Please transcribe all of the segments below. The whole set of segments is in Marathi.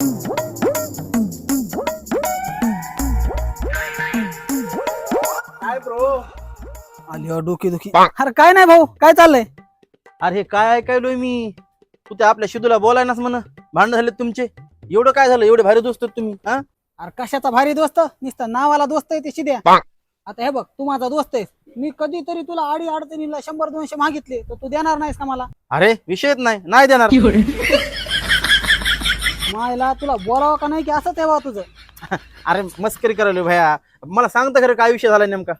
काय ब्रो? आली डोकी दुखी. अरे काय नाही भाऊ, काय चाललंय? अरे हे काय ऐकायलोय मी? तू त्या आपल्या शिदूला बोलायनास म्हण, भांडण झाले तुमचे. एवढं काय झालं? एवढे भारी दोस्त आहेत तुम्ही हा? अरे कशाचा भारी दोस्त? नुसतं नावाला दोस्त आहे ते शिद्या. आता हे बघ, तू माझा दोस्त आहेस. मी कधीतरी तुला आडी अडचणीला 100-200 मागितले तर तू देणार नाहीस का मला? अरे विषयच नाही देणार. मायला तुला बोलावं का नाही की असं तेव्हा तुझं? अरे मस्करी करायलो भया. मला सांगता खरं काय विषय झाला नेमका?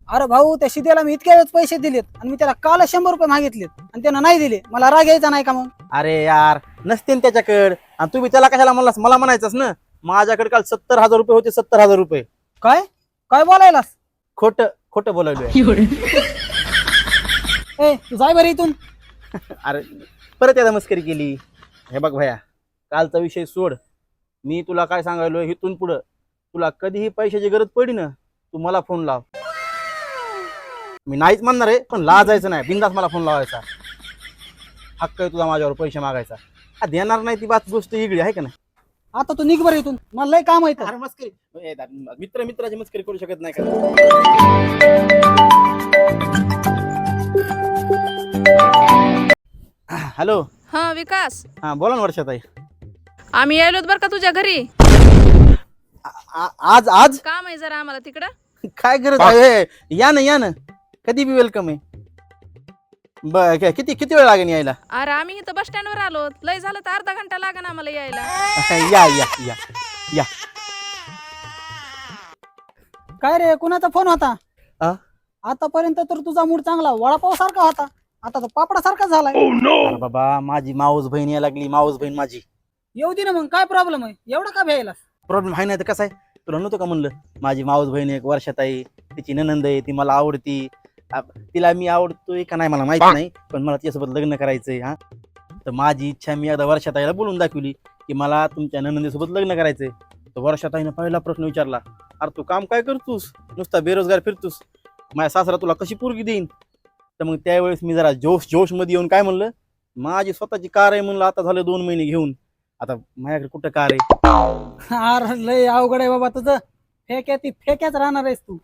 अरे भाऊ, त्या शिद्याला मी इतक्या वेळेस पैसे दिलेत आणि मी त्याला काल 100 रुपये मागितलेत आणि त्यानं नाही दिले. मला राग यायचा नाही का मग? अरे यार, नसते त्याच्याकडे. आणि तुम्ही त्याला कशाला म्हणलास? मला म्हणायचंच ना. माझ्याकडे काल 70,000 रुपये होते. 70,000 रुपये. काय काय बोलायलास? खोटं बोलायलोय. ए तू जाय बरं इथून. अरे परत एकदा मस्करी केली. हे बघ भया, कालचा विषय सोड. मी तुला काय सांगायलो, इथून पुढं तुला कधीही पैशाची गरज पडली ना, तू मला फोन लाव. मी नाहीच म्हणणार आहे, पण लाजायचं नाही. बिंदास मला फोन लावायचा. हक्क आहे तुझा माझ्यावर पैसे मागायचा. देणार नाही ती बात गोष्ट वेगळी आहे का नाही? आता तू निघ बरं इथून, मला लय काम आहे इथं. अरे मस्करी मित्राची मस्करी करू शकत नाही का? हॅलो. हा विकास, हा बोला ना वर्षाताई. आम्ही यायलोत बर का तुझ्या घरी. आज आज काम आहे जरा आम्हाला तिकडं. काय गरज आहे? या ना कधी बी वेलकम आहे. किती वेळ लागेल यायला? अरे आम्ही इथं बस स्टँड वर आलो. लय झालं तर अर्धा घंटा लागेल आम्हाला यायला. या. काय रे, कुणाचा फोन होता? आ? आतापर्यंत तर तुझा मूड चांगला वडापाव सारखा होता, आता तर पापडा सारखा झालाय. अरे बाबा, माझी माऊस बहीण यायला लागली. माऊस बहीण माझी येऊ दे ना मग, काय प्रॉब्लेम आहे? एवढा का भ्यायला? प्रॉब्लेम आहे नाही तर कसं आहे? तुला नव्हतं का म्हणलं, माझी माऊस बहीण एक वर्षाताई, तिची ननंद आहे, ती मला आवडती. तिला मी आवडतोय का नाही मला माहित नाही, पण मला तिच्यासोबत लग्न करायचंय. हा, तर माझी इच्छा मी एकदा वर्षाताईला बोलून दाखवली की मला तुमच्या ननंदीसोबत लग्न करायचंय. तर वर्षाताईने पहिला प्रश्न विचारला, अरे तू काम काय करतोस? नुसता बेरोजगार फिरतोस. माझ्या सासरा तुला कशी पोरगी देईन? तर मग त्यावेळेस मी जरा जोश मध्ये येऊन काय म्हणलं, माझी स्वतःची कार आहे म्हणलं. आता झालं 2 महिने घेऊन. आता माझ्याकडे कुठं कार आहे? अरे लय अवघड आहे बाबा तुझं. फेक्या ती फेक्याच राहणार आहेस तू.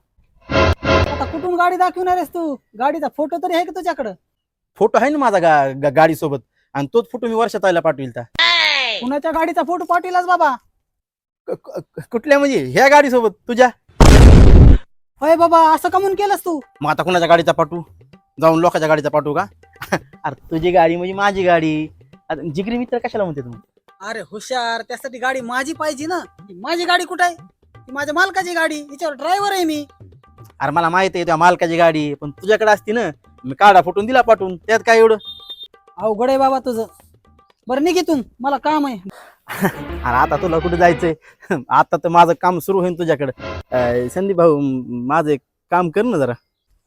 आता कुठून गाडी दाखवणार आहेस तू? गाडीचा फोटो तरी आहे का तुझ्याकडं? फोटो आहे ना माझा गाडी सोबत, आणि तोच फोटो मी वर्षाताईला पाठविल. कुणाच्या गाडीचा फोटो पाठवलास बाबा? कुठल्या म्हणजे ह्या गाडी सोबत तुझ्या? होय बाबा, असं कमून केलंस तू? मग आता कुणाच्या गाडीचा पाठवू? जाऊन लोकांच्या गाडीचा पाठवू का? अरे तुझी गाडी म्हणजे माझी गाडी. आता जिगरी मित्र कशाला म्हणते तुम्ही? अरे हुशार, त्यासाठी गाडी माझी पाहिजे ना. माझी गाडी कुठे आहे? ती माझ्या मालकाची गाडी, हिच्यावर ड्रायव्हर आहे मी. अरे मला माहित आहे त्या मालकाची गाडी, पण तुझ्याकडे असती ना, मी काढा फुटून दिला पाठवून. त्यात काय एवढं? अवघड आहे बाबा तुझं. बरं निघितून, मला काम आहे. अरे आता तुला कुठे जायचंय? आता तर माझं काम सुरू होईल तुझ्याकडे. संदीप भाऊ, माझं एक काम कर ना जरा.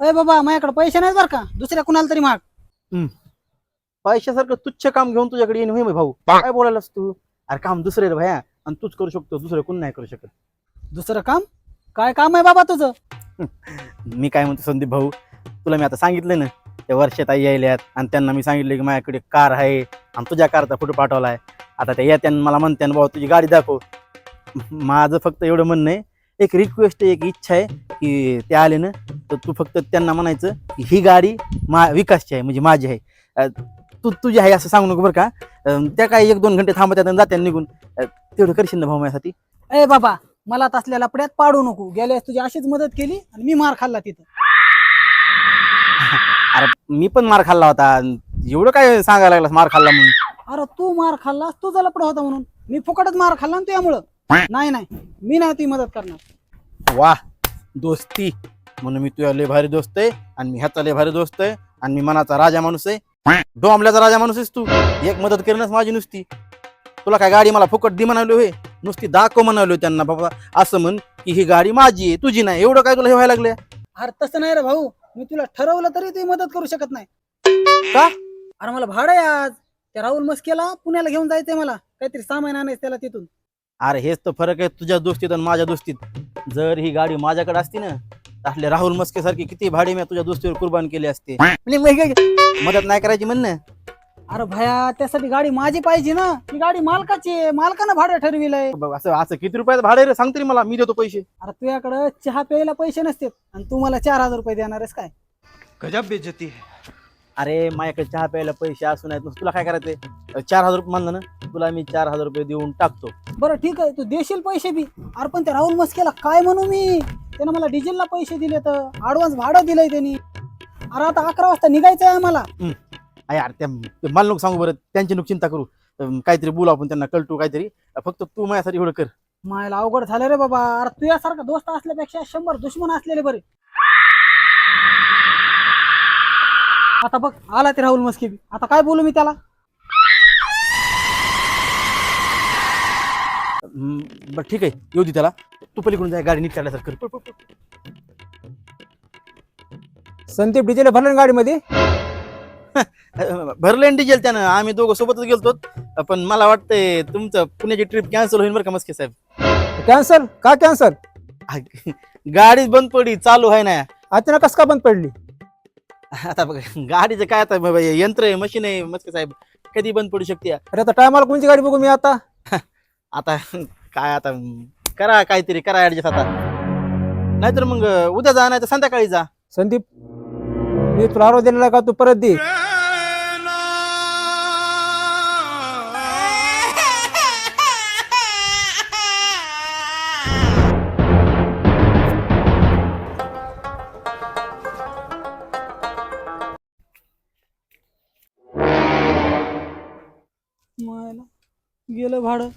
अरे बाबा, माझ्याकडे पैसे नाही बरं का, दुसऱ्या कुणाला तरी माग. पैशासारखं तुच्छ काम घेऊन तुझ्याकडे येईन होय भाऊ? काय बोलायलास तू? अरे काम दुसरे रे भया, आणि तूच करू शकतो, दुसरं कोण नाही करू शकत. दुसरं काम? काय काम आहे बाबा तुझं? मी काय म्हणतो संदीप भाऊ, तुला मी आता सांगितलं ना, त्या वर्षाताई यायल्यात आणि त्यांना मी सांगितलं की माझ्याकडे कार आहे आणि तुझ्या कारचा फोटो पाठवलाय. आता त्या येत्यान मला म्हणते भाऊ तुझी गाडी दाखव. माझं फक्त एवढं म्हणणं आहे, एक रिक्वेस्ट आहे, एक इच्छा आहे की ते आले ना तर तू फक्त त्यांना म्हणायचं की ही गाडी विकासची आहे, म्हणजे माझी आहे. तू तुझी आहे असं सांगू नको बरं का. त्या काही 1-2 घंटे थांबत्यात आणि जात्या निघून. तेवढं करशील ना भाऊ माझ्यासाठी? ए बाबा, मला तसल्याला पड्यात पाडू नको. गेल्यास तुझी अशीच मदत केली आणि मी मार खाल्ला तिथं. अरे मी पण मार खाल्ला होता. एवढं काय सांगायला लागलास मार खाल्ला म्हणून? अरे तू मार खाल्लास, तुझा लपडा होता म्हणून. मी फुकटच मार खाल्ला ना तुझ्यामुळं. नाही मी नाही तुझी मदत करणार. वाह, दोस्ती म्हणून मी तुझ्या लय भारी दोस्त आहे, आणि मी ह्याचा लय भारी दोस्त आहे, आणि मी मनाचा राजा माणूस आहे. डोंबल्याचा राजा माणूस आहेस तू. एक मदत करणंच माझी नुसती. तुला काय गाडी मला फुकट दे म्हणालो हे? नुसती दाखव म्हणालो त्यांना. बाबा असं म्हण की ही गाडी माझी आहे, तुझी नाही. एवढं काय तुला हे व्हायला लागले? अरे तसं नाही रे भाऊ, मी तुला ठरवलं तरी तुझी मदत करू शकत नाही का? अरे मला भाडं आहे आज. त्या राहुल मस्केला पुण्याला घेऊन जायचंय, मला काहीतरी सामान आणायचं त्याला तिथून. अरे हेच तर फरक आहे तुझ्या दोस्तीत आणि माझ्या दोस्तीत. जर ही गाडी माझ्याकडे असती ना, असले राहुल मस्के सारखी किती भाडे मी तुझ्या दोस्तीवर कुर्बान केले असते. म्हणजे मदत नाही करायची म्हणणं. अरे भया त्यासाठी गाडी माझी पाहिजे ना, ती गाडी मालकाची आहे, मालकानं भाडं ठरविलंय. असं असं किती रुपयाचं भाडं आहे रे? सांग तरी मला, मी देतो पैसे. अरे तुझ्याकडं चहा प्यायला पैसे नसतात आणि तू मला 4,000 रुपये देणार आहेस काय? गजब बेइज्जती है. अरे माझ्याकडे चहा प्यायला पैसे असून आहेत, तुला काय करायचंय? 4,000 रुपये म्हणलं ना तुला, मी 4,000 रुपये देऊन टाकतो. बरं ठीक आहे, तू देशील पैसे बी. अरे पण त्या राहुल मस्केला काय म्हणू मी? त्यानं मला डिझेलला पैसे दिले, तर ऍडव्हान्स भाडं दिलंय त्यांनी. अरे आता 11 वाजता निघायचं आहे मला. यार ते मला नको सांगू बरं, त्यांची नको चिंता करू. काहीतरी बोलू आपण त्यांना, कळटू काहीतरी. फक्त तू माझ्यासाठी एवढं कर. मायला अवघड झालं रे बाबा. अरे तुझ्यासारखा दोस्त असल्यापेक्षा 100 दुश्मन असलेले बरे. आता बघ आला ते राहुल मस्के बी. आता काय बोलू मी त्याला? बरं ठीक आहे, येऊ दे त्याला. तू पलीकडून जाय, गाडी नीट काढल्यासारखं कर. पळ, पळ, पळ. संदीप डिझेल भरलं गाडीमध्ये? भरलं डिझेल त्यानं, आम्ही दोघं सोबतच गेलतो. पण मला वाटतंय तुमचं पुण्याची ट्रिप कॅन्सल होईल बरं का मस्के साहेब. कॅन्सल का? कॅन्सल गाडीच बंद पडली, चालू आहे ना. अचानक कस का बंद पडली? आता बघ, गाडीचं काय, आता यंत्र आहे, मशीन आहे मस्के साहेब, कधी बंद पडू शकते. अरे आता टायमाला कोणची गाडी बघू मी आता? आता काय, आता करा काहीतरी, करा ऍडजस्ट आता. नाहीतर मग उद्या जा, नाही तर संध्याकाळी जा. संदीप मी तुला आरोप दिलेला का? तू परत दे. मायला गेलं भाडं.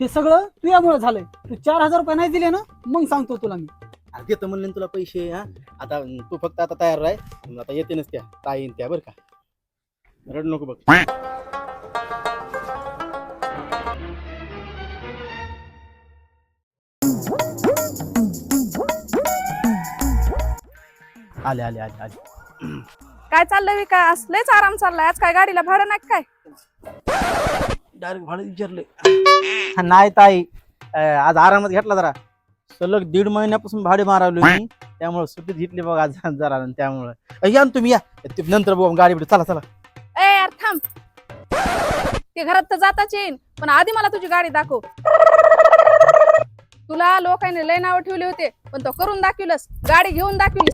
हे सगळं तुझ्यामुळे झालंय. तू 4,000 रुपये नाही दिले ना, मग सांगतो तुला मी. अरे देतो म्हणले ना तुला पैसे. हा आता तू फक्त आता तयार राह, आता येते नसत्या काय येईन त्या, बरं का? रड नको बघ. आले आले आले आले. काय चाललंय विकास? लयच आराम चाललाय आज. काय गाडीला भाडं नाही काय? डायरेक्ट भाडं विचारलंय. नाही ताई, आज आरामात घेतला जरा. सलग 1.5 महिन्यापासून भाडे मारावले मी, त्यामुळे सुट्टीत घेतली बघा आज जरा. त्यामुळे या ना तुम्ही, या नंतर बघू गाडी बिडी. चला चला. ए यार थांब, ते घरात तर जाताच येईन, पण आधी मला तुझी गाडी दाखव. तुला लोकांनी लय नाव ठेवले होते, पण तो करून दाखवलंस, गाडी घेऊन दाखवली.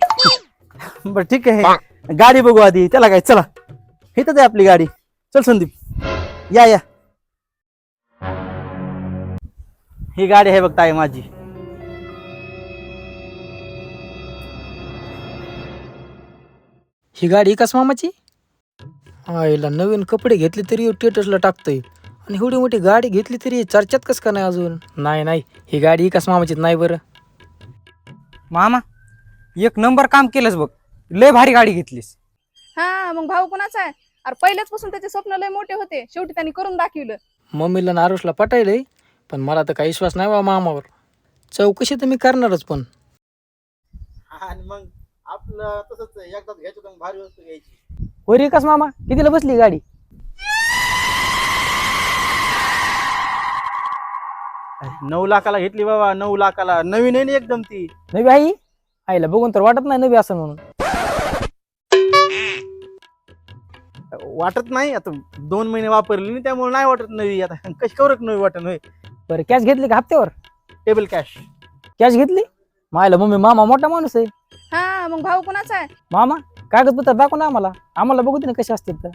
बरं ठीक आहे, गाडी बघू आधी. त्याला काय, चला इथंच आहे आपली गाडी. चल संदीप, या या. ही गाडी आहे बघ ताई माझी. ही गाडी एकाच मामाची? आईला नवीन कपडे घेतले तरी स्टेटसला टाकतोय, आणि एवढी मोठी गाडी घेतली तरी चर्चेत कस का नाही अजून? नाही, ही गाडी एकाच मामाचीच नाही बरं. मामा एक नंबर काम केलंस बघ, लय भारी गाडी घेतलीस. हा मग भाऊ कुणाचा आहे? अरे पहिल्याच पासून त्याचे स्वप्न लय मोठे होते, शेवटी त्यांनी करून दाखवलं. मम्मीला आणि आरुषला पटायलंय, पण मला तर काही विश्वास नाही बा मामावर. चौकशी तर मी करणारच, पण आणि मग आपलं तसंच एकदाच घ्यायचं तर भारी वस्तू घ्यायची. होय रे कस मामा, कितीला बसली गाडी? 9 लाखाला घेतली बाबा, 9 लाखाला. नवीन आहे ना एकदम ती. नवी आई? आईला बघून तर वाटत नाही नवी असं म्हणून. वाटत नाही, आता 2 महिने वापरली ना, त्यामुळे नाही वाटत नवी. आता कशी कवरक नवी वाटत. होय, बरं कॅश घेतली का हप्त्यावर? Table cash. कॅश घेतली? मायला मम्मी, मामा मोठा माणूस आहे. हा मग भाऊ कुणाचा आहे? मामा कागदपत्र दाखव ना आम्हाला बघू दे ना कसे असतील तर.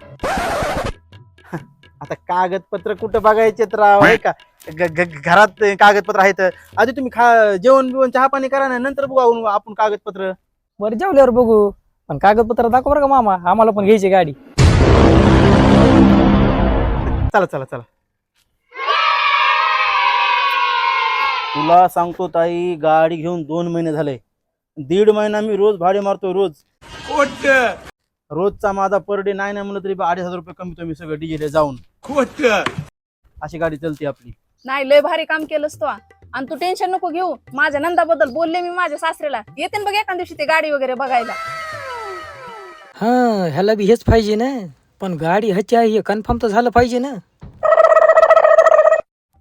आता कागदपत्र कुठं बघायचे तर आहे का? घरात कागदपत्र आहेत. आधी तुम्ही जेवण बिवण चहा पाणी करा ना, नंतर बघू आपण कागदपत्र. बरं जेवल्यावर बघू, पण कागदपत्र दाखव बरं का मामा, आम्हाला पण घ्यायची गाडी. चला चला चला. तुला सांगतो ताई, गाडी घेऊन 2 महिने झाले. 1.5 महिना मी रोज भाडे मारतो, रोज. रोजचा माझा पर डे नाही म्हणलं तरी 2,500 रुपये कमी मी सगळं डिझेल जाऊन. अशी गाडी चलते आपली. नाही लय भारी काम केलंस तो. आणि तू टेन्शन नको घेऊ, माझ्या नंदाबद्दल बोलले मी माझ्या सासऱ्याला. येते बघ एका दिवशी ते गाडी वगैरे बघायला. हा ह्याला बी हेच पाहिजे ना, पण गाडी ह्याची आहे हे कन्फर्म तर झालं पाहिजे ना.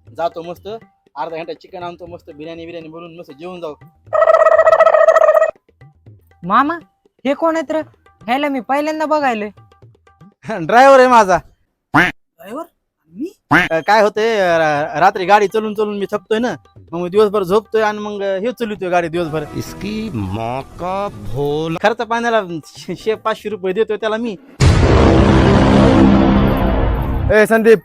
जातो मस्त, अर्धा घंटा चिकन आणतो, मस्त बिर्याणी बनवून मस्त जेवून जाऊ. मामा हे कोण आहेत रे? ह्याला मी पहिल्यांदा बघायलोय. ड्रायव्हर आहे माझा. ड्रायव्हर मी काय होतंय रात्री गाडी चलून चलून मी थकतोय ना, मग मी दिवसभर झोपतोय आणि मग हे चलवतोय गाडी दिवसभर. इसकी माँ का भोला. खर्च पाण्याला 500 रुपये देतोय त्याला मी. ए संदीप,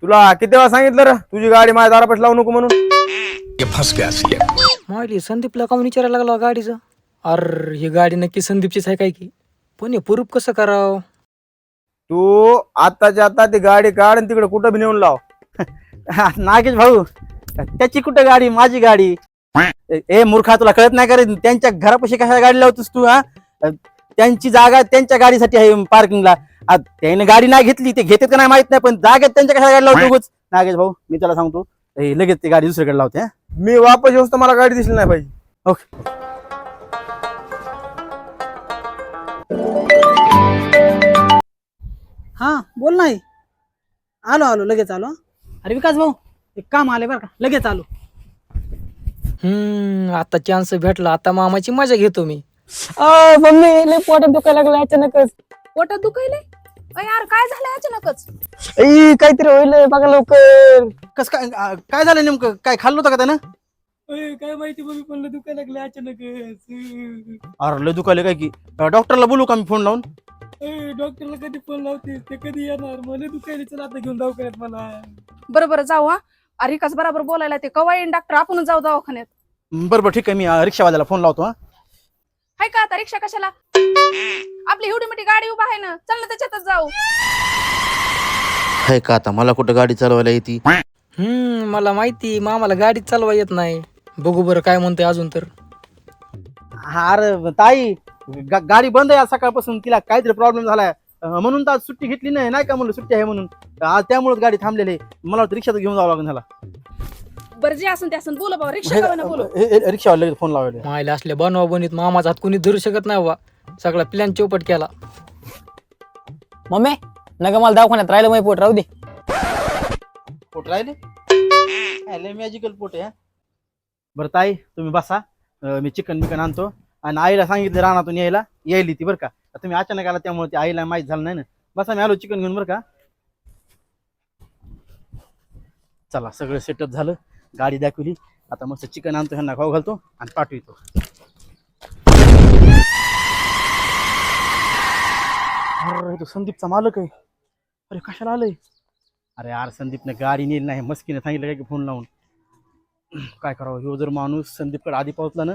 तुला किती वेळा सांगितलं रे तुझी गाडी माझ्या दारापाशी लावू नको म्हणून? माहिती संदीपला काऊन विचारायला लागला गाडीचं? अरे ही गाडी नक्की संदीपचीच आहे काय की, पण हे प्रूफ कसं करावं? तू आताच्या आता ती गाडी काढ आणि तिकडे कुठं बी नेऊन लाव. नागेश भाऊ, त्याची कुठं गाडी, माझी गाडी. ए मूर्खा, तुला कळत नाही का रे? त्यांच्या घरापाशी कशा गाडी लावतोस तू? हा, त्यांची जागा त्यांच्या गाडीसाठी आहे पार्किंगला. त्याने गाडी नाही घेतली, ते घेतात का नाही माहित नाही, पण जागेत त्यांच्या कशा गाडी लावतो उगाच? नागेश भाऊ, मी त्याला सांगतो लगेच ती गाडी दुसरीकडे लावते. हा, मी वापस येऊस तर मला गाडी दिसली नाही पाहिजे. ओके. हा बोल नाही. आलो आलो लगेच आलो. अरे विकास भाऊ, एक काम आले बरं का, लगेच आलो. आता चान्स भेटला, आता मामाची मजा घेतो मी. मम्मी लय पोटात दुखायला लागलं अचानकच. पोटात दुखायलंय? अय यार, काय झालंय अचानकच? काहीतरी होईल बघा लवकर. कस काय झालं नेमकं? काय खाल्लं होतं का त्यानं? काय माहिती मम्मी, पण दुखायला लागलं अचानकच. अरे लय दुखायलं काय की? डॉक्टरला बोलू का मी फोन लावून? डॉक्टरला कधी फोन लावते, ते कधी येणार? मला दुखायला, चला आता घेऊन दवाखान्यात मला. बरं जाऊ. हा, अरे कस बरोबर बोलायला ते कवा येईन डॉक्टर? आपण जाऊ दवाखान्यात. बरोबर, ठीक आहे, मी रिक्षावाल्याला फोन लावतो. हा, हाय का आता रिक्षा कशाला? आपली एवढी मोठी गाडी उभा आहे ना, चल ना त्याच्यातच जाऊ. हाय का आता मला कुठं गाडी चालवायला येते? मला माहिती मामाला गाडी चालवा येत नाही. बघू बरं काय म्हणतोय अजून तर. अरे ताई, गाडी बंद आहे आज सकाळपासून, तिला काहीतरी प्रॉब्लेम झालाय म्हणून तर आज सुट्टी घेतली नाही का म्हणलं, सुट्टी आहे म्हणून आज त्यामुळेच गाडी थांबलेली आहे. मला वाटतं रिक्षात घेऊन जावं लागेल ह्याला. बरं जे असून ते असून बोला बाबा, रिक्षा का बोलू. रिक्षावाला लगेच फोन लावायला. मायला असल्या बनवा बनीत मामाचा हात कोणी धरू शकत नाही बा. सगळा प्लॅन चौपट केला. मम्मी नका मला दवाखान्यात राहिलं, मग पोट राहू दे. पोट राहिले? मॅजिकल पोट आहे. बरं ताई, तुम्ही बसा, मी चिकन बिकन आणतो. आणि आईला सांगितलं रानातून यायली ती बरं का. तुम्ही अचानक आला त्यामुळे ती आईला माहित झालं नाही ना. बसा, मी आलो चिकन घेऊन बरं का. चला, सगळं सेटअप झालं, गाडी दाखवली, आता मस्त चिकन आणतो, ह्यांना खाऊ घालतो आणि पाठवतो. अरे तो संदीपचा मालक आहे. अरे कशाला आलंय? अरे यार, संदीपने गाडी नेली नाही, मस्कीने सांगितलं काय की फोन लावून. काय करावं, ह्यो जर माणूस संदीपकडे आधी पोहोचला ना,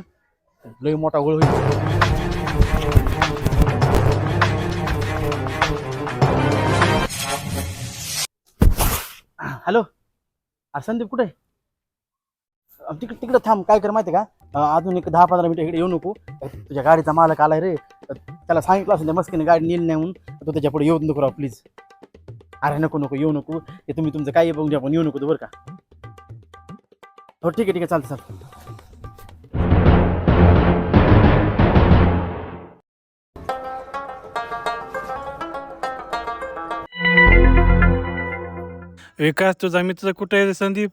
लय मोठा गोळ होईल. हॅलो, अरे संदीप कुठे? तिकडं थांब. काय कर माहिती का, अजून एक 10-15 मिनिटं इकडे येऊ नको. तुझ्या गाडीचा मालक आलाय रे, त्याला सांगितलं असेल मस्कीने गाडी नेली नाही म्हणून, तो त्याच्या पुढे येऊ नको राव प्लीज. अरे नको येऊ नको, ते तुम्ही तुमचं काय बघून द्या, पण येऊ नको तू बरं का. हो ठीक आहे चालतं. विकास तुझा मित्र कुठे आहे रे संदीप?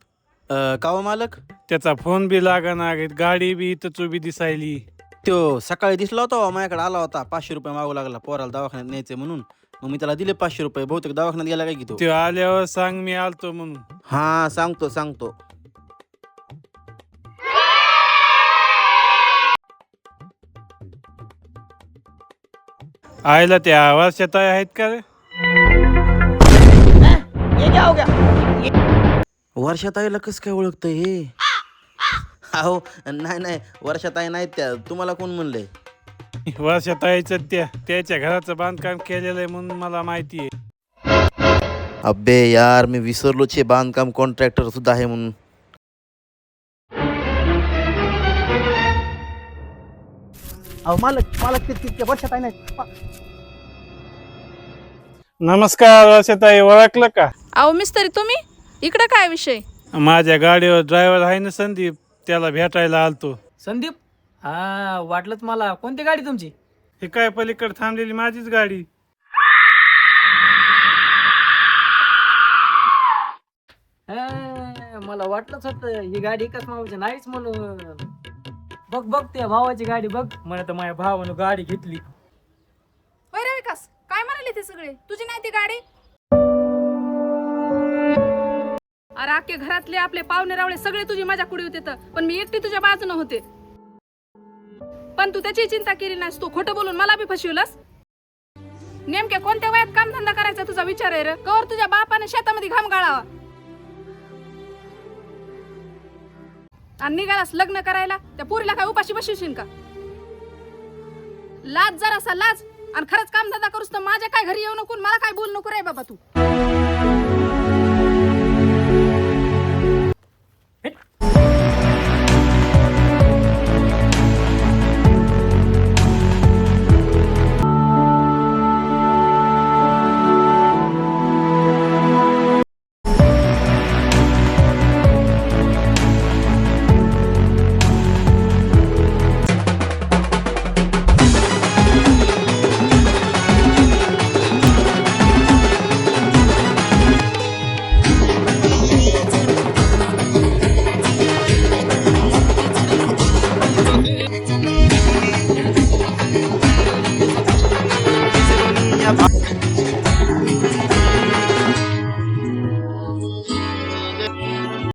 कावा मालक? त्याचा फोन बी लागा, गाडी बी इथंच उभी दिसायली. तो सकाळी दिसला होता, माझ्याकडे आला होता, 500 रुपये मागू लागला पोराला दवाखान्यात न्यायचे म्हणून. मग मी त्याला दिले 500 रुपये. बहुतेक दवाखान्यात गेला काय की तो. आल्यावर सांग मी आलतो म्हणून. हा सांगतो. आईला त्या वर्षात आहेत का रे? वर्षात आईला कस काय ओळखतंय हे? अहो नाही, वर्षात आई नाहीत त्या. तुम्हाला कोण म्हणलंय? वर्षात यायचं त्याच्या घराचं बांधकाम केलेलं आहे म्हणून मला माहिती आहे. अबे यार, मी विसरलोच हे बांधकाम कॉन्ट्रॅक्टर सुद्धा आहे म्हणून. अहो मालक ते वर्षात आहे नाही. नमस्कार वर्षाताई, ओळखलं का? अहो मिस्त्री, तुम्ही इकडं काय विषय? माझ्या गाडीवर ड्रायव्हर आहे ना संदीप, त्याला भेटायला आलतो. संदीप? हा वाटलंच मला. कोणती गाडी तुमची? हे काय पलीकडे थांबलेली माझीच गाडी. मला वाटलंच होतं ही गाडी एकाच मावाची नाहीच म्हणून. बघ त्या भावाची गाडी बघ. मला तर माझ्या भावानं गाडी घेतली. होय रे विकास, सगळे, तुझी नाही ती गाडी? अरे अख्खे घरातले आपले पाहुणे रावळे सगळे तुझी मजा कुडी होते, पण मी एकटी तुझ्या बाजूने होते. पण तू त्याची चिंता केली नाहीस, तू खोटं बोलून मला बी फसविलंस. नेमक्या कोणत्या वयात कामधंदा करायचा तुझा विचार आहे रे? कवर तुझ्या बापाने शेतामध्ये घाम गाळावा आणि निघालास लग्न करायला, त्या पुरीला काय उपाशी बसवशील का? लाज जरासा लाज. आणि खरंच कामधंदा करूस तर माझ्या काय घरी येऊ नको, मला काय बोलू नको रे बाबा तू.